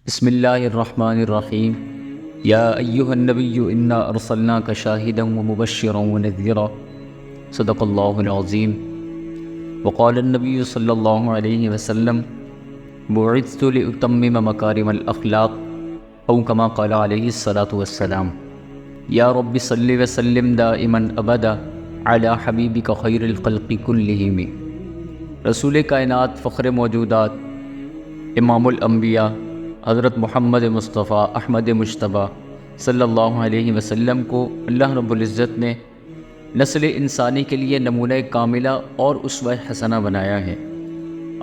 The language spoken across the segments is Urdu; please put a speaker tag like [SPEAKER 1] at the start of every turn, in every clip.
[SPEAKER 1] بسم اللہ الرحمن الرحیم یا ایہا النبی انا ارسلناک شاہدا ومبشرا ونذیرا صدق اللہ العظیم وقال النبی صلی اللہ علیہ وسلم بعثت لأتمم مکارم الاخلاق او کما قال علیہ الصلاۃ والسلام یا رب صلی وسلم دائما ابدا علی حبیبک خیر الخلق کلہم۔ رسول کائنات، فخر موجودات، امام الانبیاء حضرت محمد مصطفیٰ احمد مجتبیٰ صلی اللہ علیہ وسلم کو اللہ رب العزت نے نسل انسانی کے لیے نمونہ کاملہ اور اسوہ حسنہ بنایا ہے۔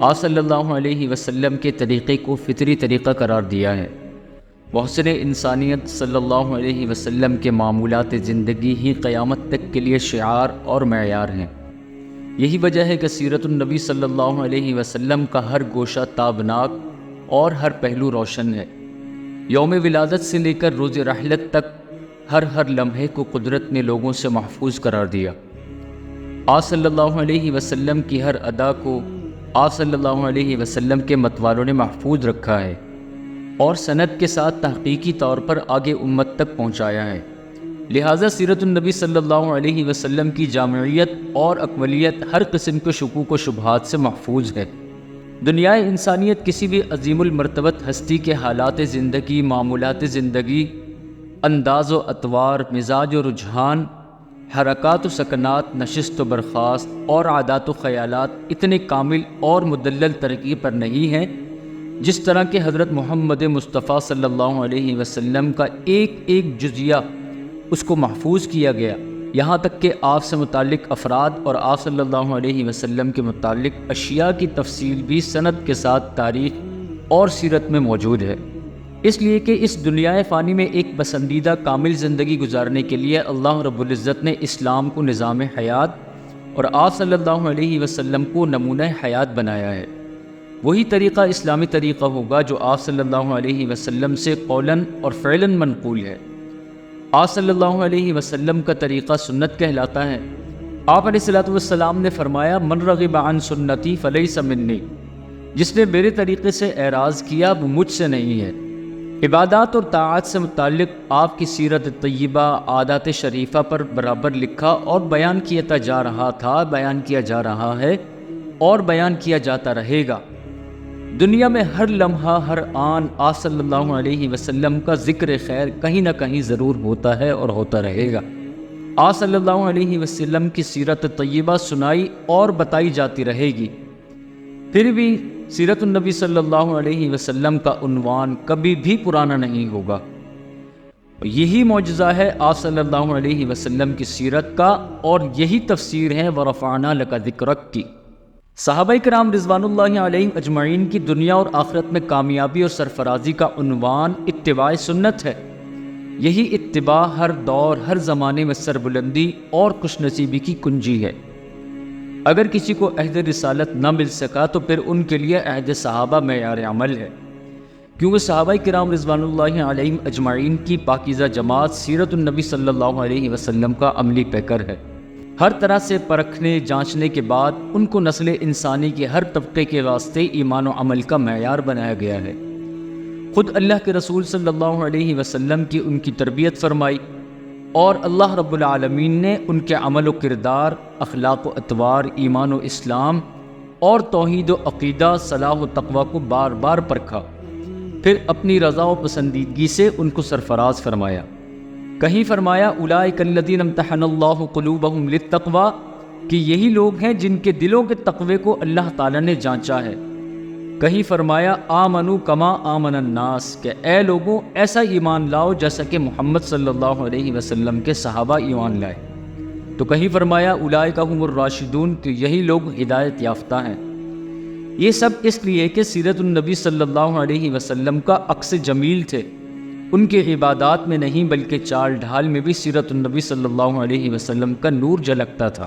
[SPEAKER 1] آپ صلی اللہ علیہ وسلم کے طریقے کو فطری طریقہ قرار دیا ہے۔ محسن انسانیت صلی اللہ علیہ وسلم کے معمولات زندگی ہی قیامت تک کے لیے شعار اور معیار ہیں۔ یہی وجہ ہے کہ سیرت النبی صلی اللہ علیہ وسلم کا ہر گوشہ تابناک اور ہر پہلو روشن ہے۔ یوم ولادت سے لے کر روز رحلت تک ہر لمحے کو قدرت نے لوگوں سے محفوظ قرار دیا۔ آپ صلی اللہ علیہ وسلم کی ہر ادا کو آپ صلی اللہ علیہ وسلم کے متوالوں نے محفوظ رکھا ہے اور سند کے ساتھ تحقیقی طور پر آگے امت تک پہنچایا ہے۔ لہٰذا سیرت النبی صلی اللہ علیہ وسلم کی جامعیت اور اکملیت ہر قسم کے شکوک و شبہات سے محفوظ ہے۔ دنیا انسانیت کسی بھی عظیم المرتبت ہستی کے حالات زندگی، معمولات زندگی، انداز و اطوار، مزاج و رجحان، حرکات و سکنات، نشست و برخاست اور عادات و خیالات اتنے کامل اور مدلل ترقی پر نہیں ہیں جس طرح کہ حضرت محمد مصطفیٰ صلی اللہ علیہ وسلم کا ایک ایک جزیہ اس کو محفوظ کیا گیا، یہاں تک کہ آپ سے متعلق افراد اور آپ صلی اللہ علیہ وسلم کے متعلق اشیاء کی تفصیل بھی سند کے ساتھ تاریخ اور سیرت میں موجود ہے۔ اس لیے کہ اس دنیا فانی میں ایک پسندیدہ کامل زندگی گزارنے کے لیے اللہ رب العزت نے اسلام کو نظام حیات اور آپ صلی اللہ علیہ وسلم کو نمونہ حیات بنایا ہے۔ وہی طریقہ اسلامی طریقہ ہوگا جو آپ صلی اللہ علیہ وسلم سے قولاً اور فعلاً منقول ہے۔ آپ صلی اللہ علیہ وسلم کا طریقہ سنت کہلاتا ہے۔ آپ علیہ السلام نے فرمایا من رغب عن سنتی فلیس منی، جس نے میرے طریقے سے اعراض کیا وہ مجھ سے نہیں ہے۔ عبادات اور طاعات سے متعلق آپ کی سیرت طیبہ، عادات شریفہ پر برابر لکھا اور بیان کیا جا رہا تھا، بیان کیا جا رہا ہے اور بیان کیا جاتا رہے گا۔ دنیا میں ہر لمحہ، ہر آن آپ صلی اللہ علیہ وسلم کا ذکر خیر کہیں نہ کہیں ضرور ہوتا ہے اور ہوتا رہے گا۔ آپ صلی اللہ علیہ وسلم کی سیرت طیبہ سنائی اور بتائی جاتی رہے گی۔ پھر بھی سیرت النبی صلی اللہ علیہ وسلم کا عنوان کبھی بھی پرانا نہیں ہوگا۔ یہی معجزہ ہے آپ صلی اللہ علیہ وسلم کی سیرت کا اور یہی تفسیر ہے وَرَفَعْنَا لَكَ ذِكْرَكَ کی۔ صحابہ کرام رضوان اللہ علیہم اجمعین کی دنیا اور آخرت میں کامیابی اور سرفرازی کا عنوان اتباع سنت ہے۔ یہی اتباع ہر دور، ہر زمانے میں سربلندی اور خوش نصیبی کی کنجی ہے۔ اگر کسی کو عہد رسالت نہ مل سکا تو پھر ان کے لیے عہد صحابہ معیار عمل ہے، کیونکہ صحابہ کرام رضوان اللہ علیہم اجمعین کی پاکیزہ جماعت سیرت النبی صلی اللہ علیہ وسلم کا عملی پیکر ہے۔ ہر طرح سے پرکھنے جانچنے کے بعد ان کو نسل انسانی کے ہر طبقے کے واسطے ایمان و عمل کا معیار بنایا گیا ہے۔ خود اللہ کے رسول صلی اللہ علیہ وسلم کی ان کی تربیت فرمائی اور اللہ رب العالمین نے ان کے عمل و کردار، اخلاق و اطوار، ایمان و اسلام اور توحید و عقیدہ، صلاح و تقوی کو بار بار پرکھا، پھر اپنی رضا و پسندیدگی سے ان کو سرفراز فرمایا۔ کہیں فرمایا اولئک الذین امتحن اللہ قلوبہم للتقوی، کہ یہی لوگ ہیں جن کے دلوں کے تقوی کو اللہ تعالیٰ نے جانچا ہے۔ کہیں فرمایا آمنوا کما آمن الناس، کہ اے لوگوں ایسا ایمان لاؤ جیسا کہ محمد صلی اللہ علیہ وسلم کے صحابہ ایمان لائے۔ تو کہیں فرمایا اولئک هم الراشدون، کہ یہی لوگ ہدایت یافتہ ہیں۔ یہ سب اس لیے کہ سیرت النبی صلی اللہ علیہ وسلم کا عکس جمیل تھے۔ ان کے عبادات میں نہیں بلکہ چال ڈھال میں بھی سیرت النبی صلی اللہ علیہ وسلم کا نور جھلکتا تھا۔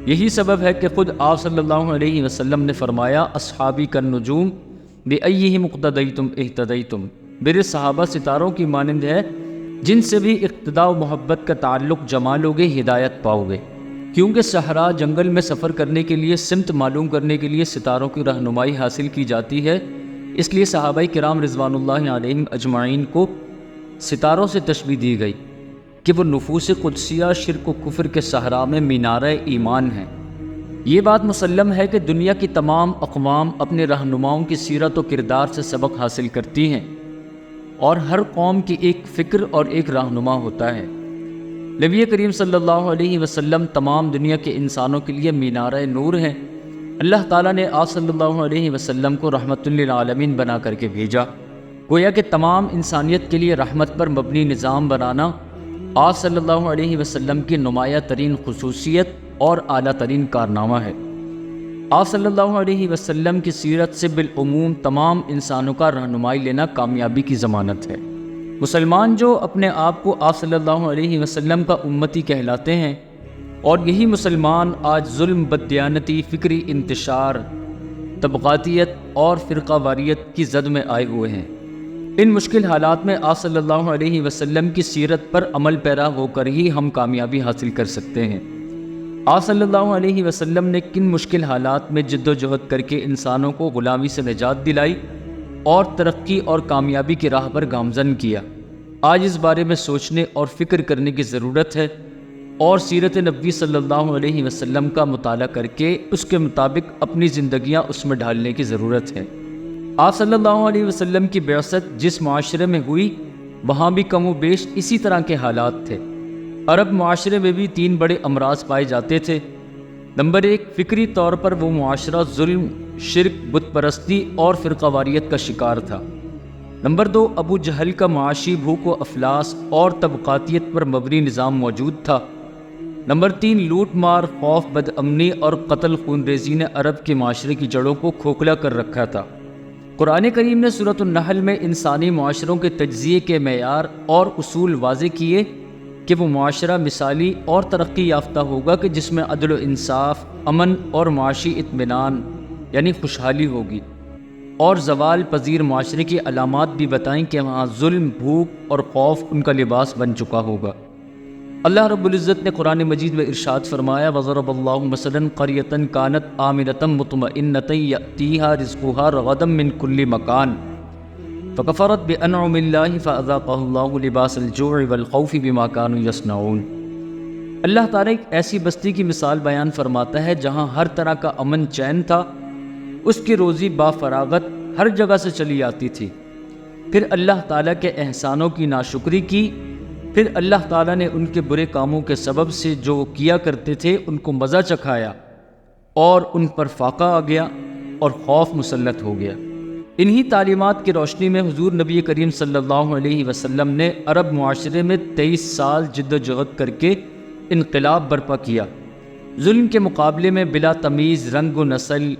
[SPEAKER 1] یہی سبب ہے کہ خود آپ صلی اللہ علیہ وسلم نے فرمایا اصحابی کالنجوم بأیہم اقتدیتم اہتدیتم، میرے صحابہ ستاروں کی مانند ہے، جن سے بھی اقتداء و محبت کا تعلق جما لوگے ہدایت پاؤ گے۔ کیونکہ صحرا جنگل میں سفر کرنے کے لیے، سمت معلوم کرنے کے لیے ستاروں کی رہنمائی حاصل کی جاتی ہے، اس لیے صحابہ کرام رضوان اللہ علیہم اجمعین کو ستاروں سے تشبیہ دی گئی کہ وہ نفوس قدسیہ شرک و کفر کے صحرا میں مینارہ ایمان ہیں۔ یہ بات مسلم ہے کہ دنیا کی تمام اقوام اپنے رہنماؤں کی سیرت و کردار سے سبق حاصل کرتی ہیں، اور ہر قوم کی ایک فکر اور ایک رہنما ہوتا ہے۔ نبی کریم صلی اللہ علیہ وسلم تمام دنیا کے انسانوں کے لیے مینارہ نور ہیں۔ اللہ تعالیٰ نے آپ صلی اللہ علیہ وسلم کو رحمت للعالمین بنا کر کے بھیجا، گویا کہ تمام انسانیت کے لیے رحمت پر مبنی نظام بنانا آپ صلی اللہ علیہ وسلم کی نمایاں ترین خصوصیت اور اعلیٰ ترین کارنامہ ہے۔ آپ صلی اللہ علیہ وسلم کی سیرت سے بالعموم تمام انسانوں کا رہنمائی لینا کامیابی کی ضمانت ہے۔ مسلمان جو اپنے آپ کو آپ صلی اللہ علیہ وسلم کا امتی کہلاتے ہیں، اور یہی مسلمان آج ظلم، بددیانتی، فکری انتشار، طبقاتیت اور فرقہ واریت کی زد میں آئے ہوئے ہیں۔ ان مشکل حالات میں آپ صلی اللہ علیہ وسلم کی سیرت پر عمل پیرا ہو کر ہی ہم کامیابی حاصل کر سکتے ہیں۔ آپ صلی اللہ علیہ وسلم نے کن مشکل حالات میں جد و جہد کر کے انسانوں کو غلامی سے نجات دلائی اور ترقی اور کامیابی کی راہ پر گامزن کیا، آج اس بارے میں سوچنے اور فکر کرنے کی ضرورت ہے، اور سیرت نبوی صلی اللہ علیہ وسلم کا مطالعہ کر کے اس کے مطابق اپنی زندگیاں اس میں ڈھالنے کی ضرورت ہے۔ آپ صلی اللہ علیہ وسلم کی بعثت جس معاشرے میں ہوئی، وہاں بھی کم و بیش اسی طرح کے حالات تھے۔ عرب معاشرے میں بھی 3 بڑے امراض پائے جاتے تھے۔ نمبر 1، فکری طور پر وہ معاشرہ ظلم، شرک، بت پرستی اور فرقہ واریت کا شکار تھا۔ نمبر 2، ابو جہل کا معاشی بھوک و افلاس اور طبقاتیت پر مبنی نظام موجود تھا۔ نمبر 3، لوٹ مار، خوف، بد امنی اور قتل خون ریزی نے عرب کے معاشرے کی جڑوں کو کھوکھلا کر رکھا تھا۔ قرآن کریم نے سورۃ النحل میں انسانی معاشروں کے تجزیے کے معیار اور اصول واضح کیے کہ وہ معاشرہ مثالی اور ترقی یافتہ ہوگا کہ جس میں عدل و انصاف، امن اور معاشی اطمینان یعنی خوشحالی ہوگی، اور زوال پذیر معاشرے کی علامات بھی بتائیں کہ وہاں ظلم، بھوک اور خوف ان کا لباس بن چکا ہوگا۔ اللہ رب العزت نے قرآن مجید میں ارشاد فرمایا، وَضَرَبَ اللَّهُ مَثَلًا قَرْيَةً كَانَتْ آمِنَةً مُطْمَئِنَّةً يَأْتِيهَا رِزْقُهَا رَغَدًا مِنْ كُلِّ مَكَانٍ فَكَفَرَتْ بِأَنْعُمِ اللَّهِ فَأَذَاقَهَا اللَّهُ لِبَاسَ الْجُوعِ وَالْخَوْفِ بِمَا كَانُوا يَصْنَعُونَ۔ اللہ تعالیٰ ایک ایسی بستی کی مثال بیان فرماتا ہے جہاں ہر طرح کا امن چین تھا، اس کی روزی با فراغت ہر جگہ سے چلی آتی تھی۔ پھر اللہ تعالیٰ کے احسانوں کی ناشکری کی، پھر اللہ تعالیٰ نے ان کے برے کاموں کے سبب سے جو کیا کرتے تھے ان کو مزہ چکھایا، اور ان پر فاقہ آ گیا اور خوف مسلط ہو گیا۔ انہی تعلیمات کی روشنی میں حضور نبی کریم صلی اللہ علیہ وسلم نے عرب معاشرے میں 23 سال جد و جہد کر کے انقلاب برپا کیا۔ ظلم کے مقابلے میں بلا تمیز رنگ و نسل،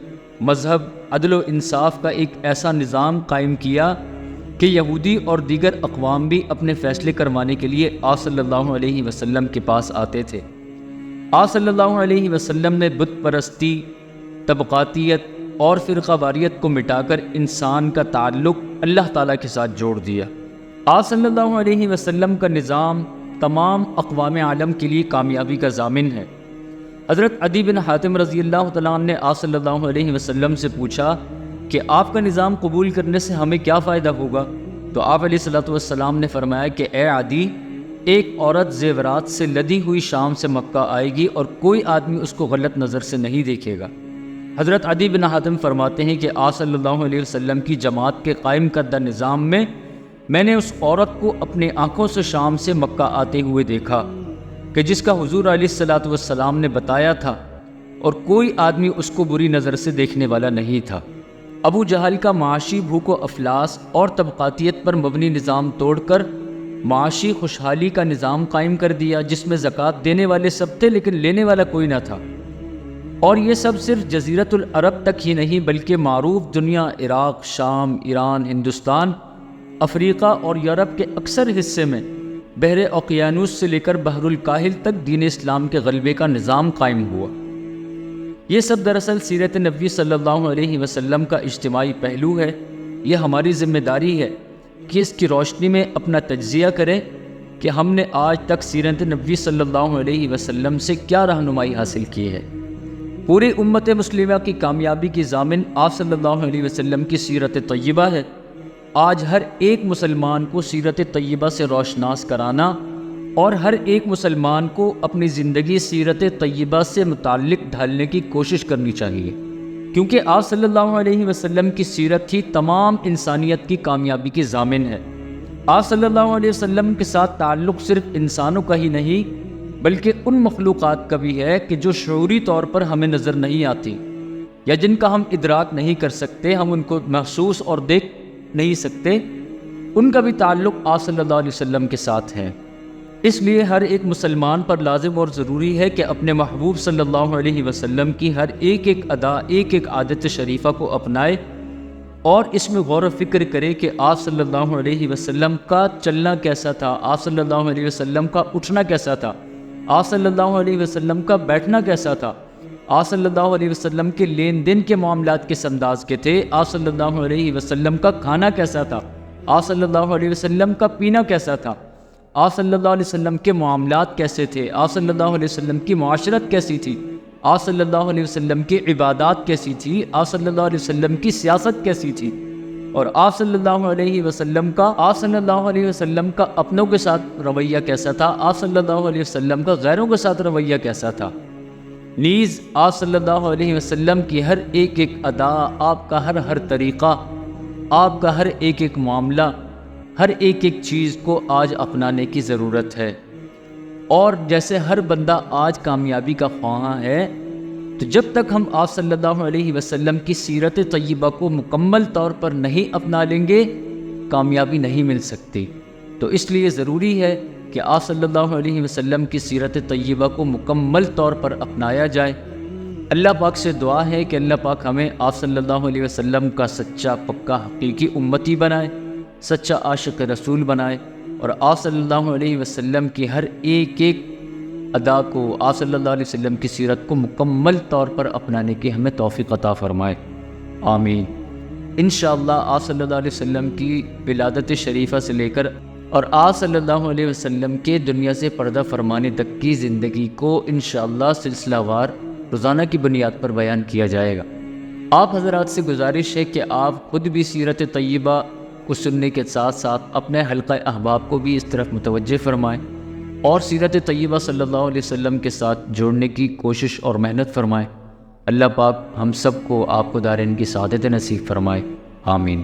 [SPEAKER 1] مذہب، عدل و انصاف کا ایک ایسا نظام قائم کیا کہ یہودی اور دیگر اقوام بھی اپنے فیصلے کروانے کے لیے آپ صلی اللہ علیہ وسلم کے پاس آتے تھے۔ آپ صلی اللہ علیہ وسلم نے بت پرستی، طبقاتیت اور فرقہ واریت کو مٹا کر انسان کا تعلق اللہ تعالیٰ کے ساتھ جوڑ دیا۔ آپ صلی اللہ علیہ وسلم کا نظام تمام اقوام عالم کے لیے کامیابی کا ضامن ہے۔ حضرت عدی بن حاتم رضی اللہ تعالیٰ عنہ نے آپ صلی اللہ علیہ وسلم سے پوچھا کہ آپ کا نظام قبول کرنے سے ہمیں کیا فائدہ ہوگا؟ تو آپ علیہ الصلوۃ والسلام نے فرمایا کہ اے عدی، ایک عورت زیورات سے لدی ہوئی شام سے مکہ آئے گی اور کوئی آدمی اس کو غلط نظر سے نہیں دیکھے گا۔ حضرت عدی بن حاتم فرماتے ہیں کہ آپ صلی اللہ علیہ وسلم کی جماعت کے قائم کردہ نظام میں نے اس عورت کو اپنی آنکھوں سے شام سے مکہ آتے ہوئے دیکھا کہ جس کا حضور علیہ الصلوۃ والسلام نے بتایا تھا، اور کوئی آدمی اس کو بری نظر سے دیکھنے والا نہیں تھا۔ ابو جہل کا معاشی بھوک و افلاس اور طبقاتیت پر مبنی نظام توڑ کر معاشی خوشحالی کا نظام قائم کر دیا، جس میں زکوٰۃ دینے والے سب تھے لیکن لینے والا کوئی نہ تھا۔ اور یہ سب صرف جزیرۃ العرب تک ہی نہیں بلکہ معروف دنیا، عراق، شام، ایران، ہندوستان، افریقہ اور یورپ کے اکثر حصے میں بحر اوقیانوس سے لے کر بحر الکاہل تک دین اسلام کے غلبے کا نظام قائم ہوا۔ یہ سب دراصل سیرت نبوی صلی اللہ علیہ وسلم کا اجتماعی پہلو ہے۔ یہ ہماری ذمہ داری ہے کہ اس کی روشنی میں اپنا تجزیہ کریں کہ ہم نے آج تک سیرت نبوی صلی اللہ علیہ وسلم سے کیا رہنمائی حاصل کی ہے۔ پوری امت مسلمہ کی کامیابی کی ضامن آپ صلی اللہ علیہ وسلم کی سیرت طیبہ ہے۔ آج ہر ایک مسلمان کو سیرت طیبہ سے روشناس کرانا اور ہر ایک مسلمان کو اپنی زندگی سیرت طیبہ سے متعلق ڈھالنے کی کوشش کرنی چاہیے، کیونکہ آپ صلی اللہ علیہ وسلم کی سیرت ہی تمام انسانیت کی کامیابی کی ضامن ہے۔ آپ صلی اللہ علیہ وسلم کے ساتھ تعلق صرف انسانوں کا ہی نہیں بلکہ ان مخلوقات کا بھی ہے کہ جو شعوری طور پر ہمیں نظر نہیں آتی یا جن کا ہم ادراک نہیں کر سکتے، ہم ان کو محسوس اور دیکھ نہیں سکتے، ان کا بھی تعلق آپ صلی اللہ علیہ وسلم کے ساتھ ہے۔ اس لیے ہر ایک مسلمان پر لازم اور ضروری ہے کہ اپنے محبوب صلی اللہ علیہ وسلم کی ہر ایک ادا، ایک عادت شریفہ کو اپنائے اور اس میں غور و فکر کرے کہ آپ صلی اللہ علیہ وسلم کا چلنا کیسا تھا، آپ صلی اللہ علیہ وسلم کا اٹھنا کیسا تھا، آپ صلی اللہ علیہ وسلم کا بیٹھنا کیسا تھا، آپ صلی اللہ علیہ وسلم کے لین دین کے معاملات کس انداز کے تھے، آپ صلی اللہ علیہ وسلم کا کھانا کیسا تھا، آپ صلی اللہ علیہ وسلم کا پینا کیسا تھا، آپ صلی اللہ علیہ وسلم کے معاملات کیسے تھے، آپ صلی اللہ علیہ وسلم کی معاشرت کیسی تھی، آپ صلی اللہ علیہ وسلم کی عبادات کیسی تھی، آپ صلی اللہ علیہ وسلم کی سیاست کیسی تھی، اور آپ صلی اللہ علیہ وسلم کا اپنوں کے ساتھ رویہ کیسا تھا، آپ صلی اللہ علیہ وسلم کا غیروں کے ساتھ رویہ کیسا تھا۔ نیز آپ صلی اللہ علیہ وسلم کی ہر ایک ادا، آپ کا ہر طریقہ، آپ کا ہر ایک معاملہ، ہر ایک چیز کو آج اپنانے کی ضرورت ہے۔ اور جیسے ہر بندہ آج کامیابی کا خواہاں ہے، تو جب تک ہم آپ صلی اللہ علیہ وسلم کی سیرت طیبہ کو مکمل طور پر نہیں اپنا لیں گے، کامیابی نہیں مل سکتی۔ تو اس لیے ضروری ہے کہ آپ صلی اللہ علیہ وسلم کی سیرت طیبہ کو مکمل طور پر اپنایا جائے۔ اللہ پاک سے دعا ہے کہ اللہ پاک ہمیں آپ صلی اللہ علیہ وسلم کا سچا پکا حقیقی امتی بنائے، سچا عاشق رسول بنائے، اور آپ صلی اللہ علیہ وسلم کی ہر ایک ادا کو، آپ صلی اللہ علیہ وسلم کی سیرت کو مکمل طور پر اپنانے کی ہمیں توفیق عطا فرمائے، آمین۔ انشاءاللہ آپ صلی اللہ علیہ وسلم کی ولادت شریفہ سے لے کر اور آپ صلی اللہ علیہ وسلم کے دنیا سے پردہ فرمانے تک کی زندگی کو انشاءاللہ سلسلہ وار روزانہ کی بنیاد پر بیان کیا جائے گا۔ آپ حضرات سے گزارش ہے کہ آپ خود بھی سیرت طیبہ کو سننے کے ساتھ ساتھ اپنے حلقہ احباب کو بھی اس طرف متوجہ فرمائیں اور سیرت طیبہ صلی اللہ علیہ وسلم کے ساتھ جوڑنے کی کوشش اور محنت فرمائیں۔ اللہ پاک ہم سب کو آپ کو دارین کی سعادت نصیب فرمائے، آمین۔